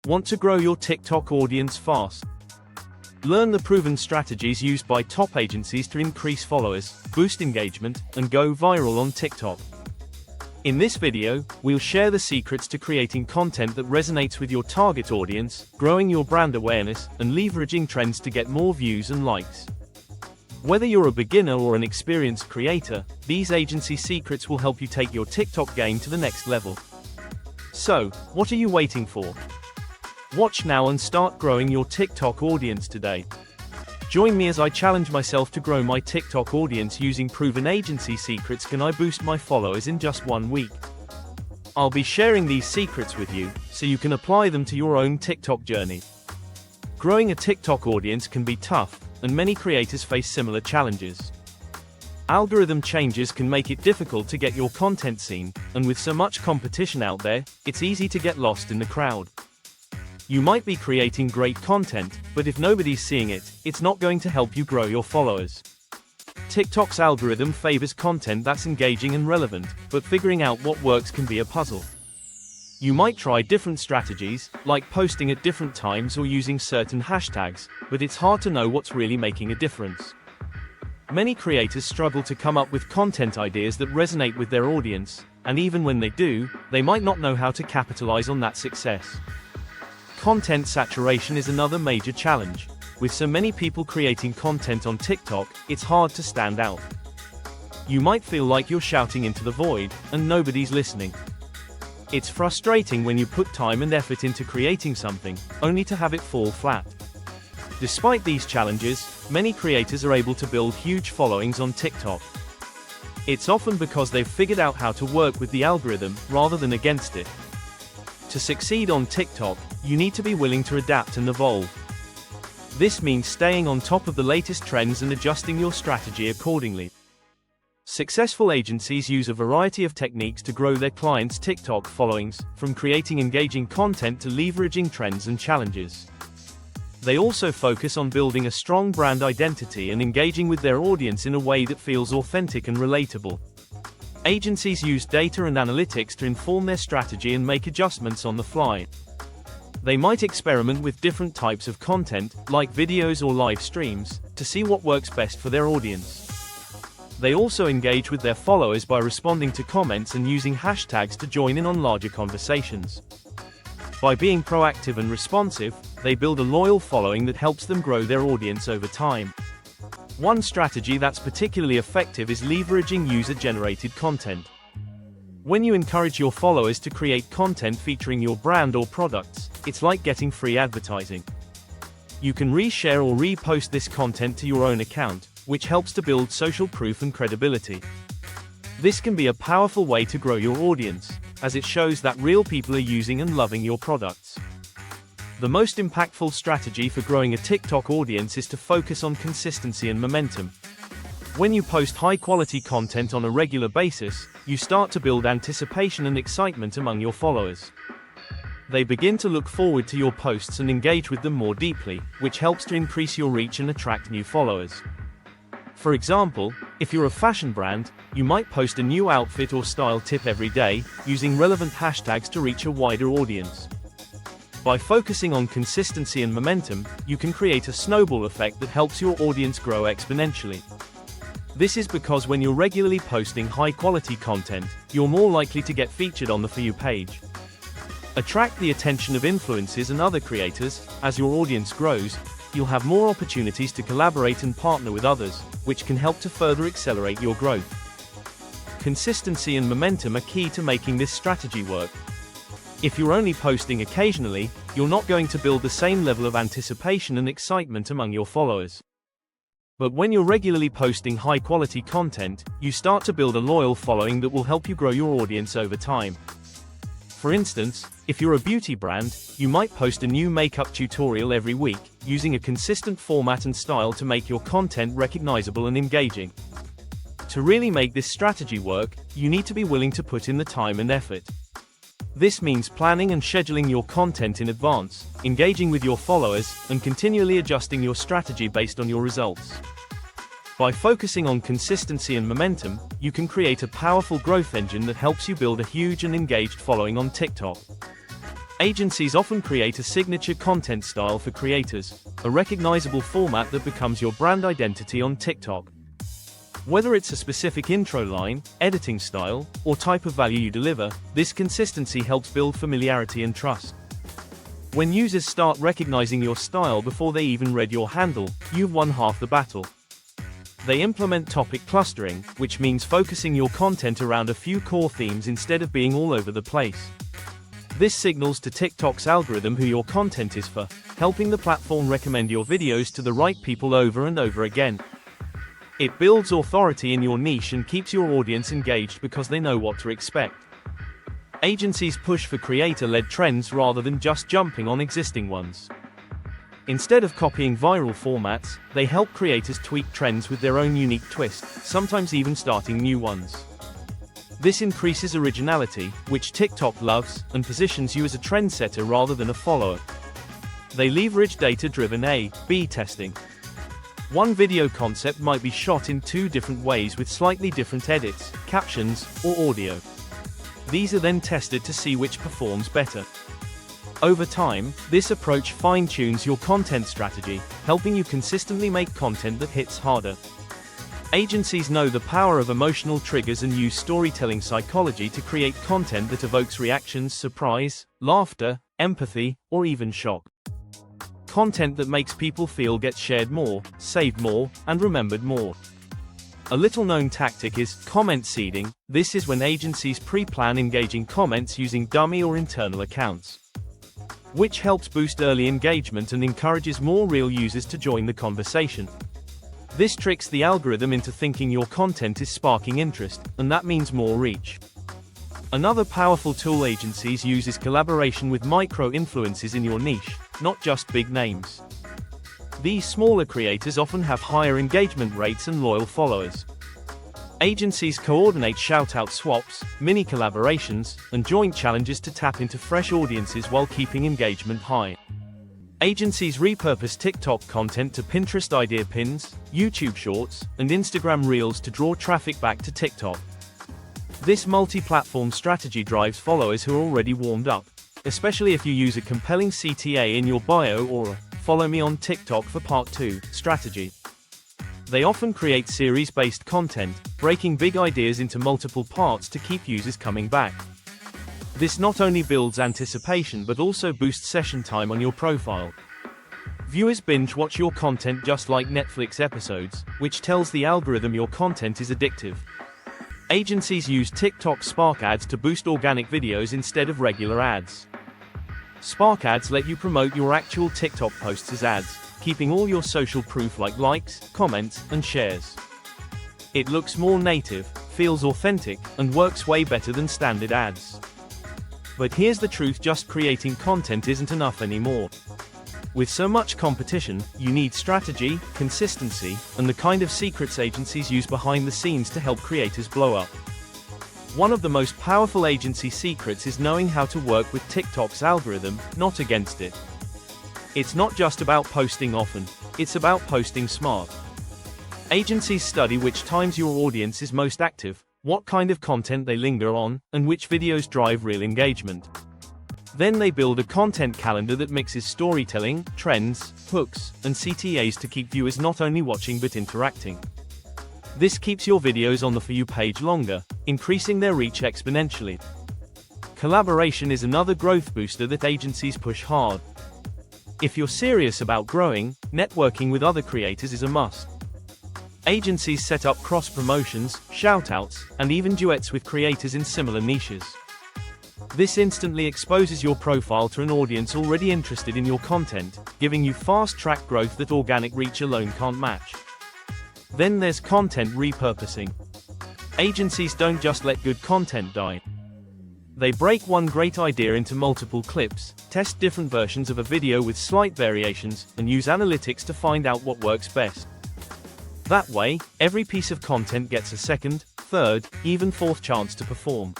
Want to grow your TikTok audience fast? Learn the proven strategies used by top agencies to increase followers, boost engagement, and go viral on TikTok. In this video, we'll share the secrets to creating content that resonates with your target audience, growing your brand awareness, and leveraging trends to get more views and likes. Whether you're a beginner or an experienced creator, these agency secrets will help you take your TikTok game to the next level. So, what are you waiting for? Watch now and start growing your TikTok audience today. Join me as I challenge myself to grow my TikTok audience using proven agency secrets. Can I boost my followers in just 1 week? I'll be sharing these secrets with you, so you can apply them to your own TikTok journey. Growing a TikTok audience can be tough, and many creators face similar challenges. Algorithm changes can make it difficult to get your content seen, and with so much competition out there, it's easy to get lost in the crowd. You might be creating great content, but if nobody's seeing it, it's not going to help you grow your followers. TikTok's algorithm favors content that's engaging and relevant, but figuring out what works can be a puzzle. You might try different strategies, like posting at different times or using certain hashtags, but it's hard to know what's really making a difference. Many creators struggle to come up with content ideas that resonate with their audience, and even when they do, they might not know how to capitalize on that success. Content saturation is another major challenge. With so many people creating content on TikTok, it's hard to stand out. You might feel like you're shouting into the void, and nobody's listening. It's frustrating when you put time and effort into creating something, only to have it fall flat. Despite these challenges, many creators are able to build huge followings on TikTok. It's often because they've figured out how to work with the algorithm, rather than against it. To succeed on TikTok, you need to be willing to adapt and evolve. This means staying on top of the latest trends and adjusting your strategy accordingly. Successful agencies use a variety of techniques to grow their clients' TikTok followings, from creating engaging content to leveraging trends and challenges. They also focus on building a strong brand identity and engaging with their audience in a way that feels authentic and relatable. Agencies use data and analytics to inform their strategy and make adjustments on the fly. They might experiment with different types of content, like videos or live streams, to see what works best for their audience. They also engage with their followers by responding to comments and using hashtags to join in on larger conversations. By being proactive and responsive, they build a loyal following that helps them grow their audience over time. One strategy that's particularly effective is leveraging user-generated content. When you encourage your followers to create content featuring your brand or products, it's like getting free advertising. You can reshare or repost this content to your own account, which helps to build social proof and credibility. This can be a powerful way to grow your audience, as it shows that real people are using and loving your products. The most impactful strategy for growing a TikTok audience is to focus on consistency and momentum. When you post high-quality content on a regular basis, you start to build anticipation and excitement among your followers. They begin to look forward to your posts and engage with them more deeply, which helps to increase your reach and attract new followers. For example, if you're a fashion brand, you might post a new outfit or style tip every day, using relevant hashtags to reach a wider audience. By focusing on consistency and momentum, you can create a snowball effect that helps your audience grow exponentially. This is because when you're regularly posting high-quality content, you're more likely to get featured on the For You page. Attract the attention of influencers and other creators. As your audience grows, you'll have more opportunities to collaborate and partner with others, which can help to further accelerate your growth. Consistency and momentum are key to making this strategy work. If you're only posting occasionally, you're not going to build the same level of anticipation and excitement among your followers. But when you're regularly posting high-quality content, you start to build a loyal following that will help you grow your audience over time. For instance, if you're a beauty brand, you might post a new makeup tutorial every week, using a consistent format and style to make your content recognizable and engaging. To really make this strategy work, you need to be willing to put in the time and effort. This means planning and scheduling your content in advance, engaging with your followers, and continually adjusting your strategy based on your results. By focusing on consistency and momentum, you can create a powerful growth engine that helps you build a huge and engaged following on TikTok. Agencies often create a signature content style for creators, a recognizable format that becomes your brand identity on TikTok. Whether it's a specific intro line, editing style, or type of value you deliver, this consistency helps build familiarity and trust. When users start recognizing your style before they even read your handle, you've won half the battle. They implement topic clustering, which means focusing your content around a few core themes instead of being all over the place. This signals to TikTok's algorithm who your content is for, helping the platform recommend your videos to the right people over and over again. It builds authority in your niche and keeps your audience engaged because they know what to expect. Agencies push for creator-led trends rather than just jumping on existing ones. Instead of copying viral formats, they help creators tweak trends with their own unique twist, sometimes even starting new ones. This increases originality, which TikTok loves, and positions you as a trendsetter rather than a follower. They leverage data-driven A/B testing. One video concept might be shot in 2 different ways with slightly different edits, captions, or audio. These are then tested to see which performs better. Over time, this approach fine-tunes your content strategy, helping you consistently make content that hits harder. Agencies know the power of emotional triggers and use storytelling psychology to create content that evokes reactions, surprise, laughter, empathy, or even shock. Content that makes people feel gets shared more, saved more, and remembered more. A little-known tactic is comment seeding. This is when agencies pre-plan engaging comments using dummy or internal accounts, which helps boost early engagement and encourages more real users to join the conversation. This tricks the algorithm into thinking your content is sparking interest, and that means more reach. Another powerful tool agencies use is collaboration with micro-influencers in your niche, not just big names. These smaller creators often have higher engagement rates and loyal followers. Agencies coordinate shout-out swaps, mini collaborations, and joint challenges to tap into fresh audiences while keeping engagement high. Agencies repurpose TikTok content to Pinterest idea pins, YouTube Shorts, and Instagram Reels to draw traffic back to TikTok. This multi-platform strategy drives followers who are already warmed up, especially if you use a compelling CTA in your bio or a "follow me on TikTok for part 2" strategy. They often create series-based content, breaking big ideas into multiple parts to keep users coming back. This not only builds anticipation but also boosts session time on your profile. Viewers binge watch your content just like Netflix episodes, which tells the algorithm your content is addictive. Agencies use TikTok Spark ads to boost organic videos instead of regular ads. Spark ads let you promote your actual TikTok posts as ads, keeping all your social proof like likes, comments, and shares. It looks more native, feels authentic, and works way better than standard ads. But here's the truth: just creating content isn't enough anymore. With so much competition, you need strategy, consistency, and the kind of secrets agencies use behind the scenes to help creators blow up. One of the most powerful agency secrets is knowing how to work with TikTok's algorithm, not against it. It's not just about posting often, it's about posting smart. Agencies study which times your audience is most active, what kind of content they linger on, and which videos drive real engagement. Then they build a content calendar that mixes storytelling, trends, hooks, and CTAs to keep viewers not only watching but interacting. This keeps your videos on the For You page longer, increasing their reach exponentially. Collaboration is another growth booster that agencies push hard. If you're serious about growing, networking with other creators is a must. Agencies set up cross-promotions, shoutouts, and even duets with creators in similar niches. This instantly exposes your profile to an audience already interested in your content, giving you fast-track growth that organic reach alone can't match. Then there's content repurposing. Agencies don't just let good content die. They break one great idea into multiple clips, test different versions of a video with slight variations, and use analytics to find out what works best. That way, every piece of content gets a second, third, even fourth chance to perform.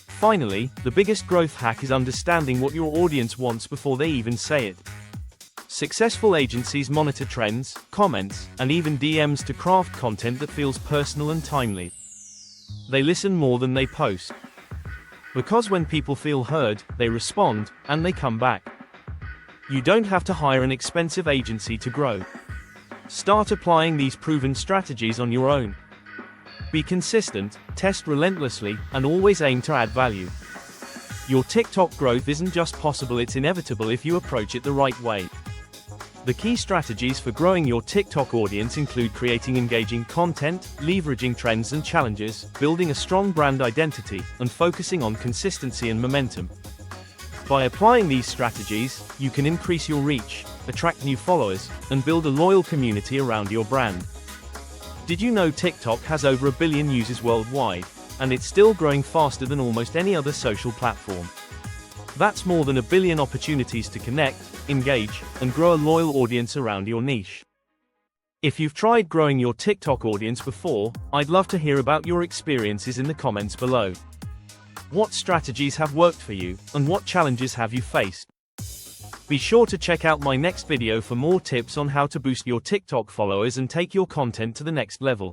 Finally, the biggest growth hack is understanding what your audience wants before they even say it. Successful agencies monitor trends, comments, and even DMs to craft content that feels personal and timely. They listen more than they post. Because when people feel heard, they respond, and they come back. You don't have to hire an expensive agency to grow. Start applying these proven strategies on your own. Be consistent, test relentlessly, and always aim to add value. Your TikTok growth isn't just possible, it's inevitable if you approach it the right way. The key strategies for growing your TikTok audience include creating engaging content, leveraging trends and challenges, building a strong brand identity, and focusing on consistency and momentum. By applying these strategies, you can increase your reach, attract new followers, and build a loyal community around your brand. Did you know TikTok has over 1 billion users worldwide, and it's still growing faster than almost any other social platform? That's more than 1 billion opportunities to connect, engage, and grow a loyal audience around your niche. If you've tried growing your TikTok audience before, I'd love to hear about your experiences in the comments below. What strategies have worked for you, and what challenges have you faced? Be sure to check out my next video for more tips on how to boost your TikTok followers and take your content to the next level.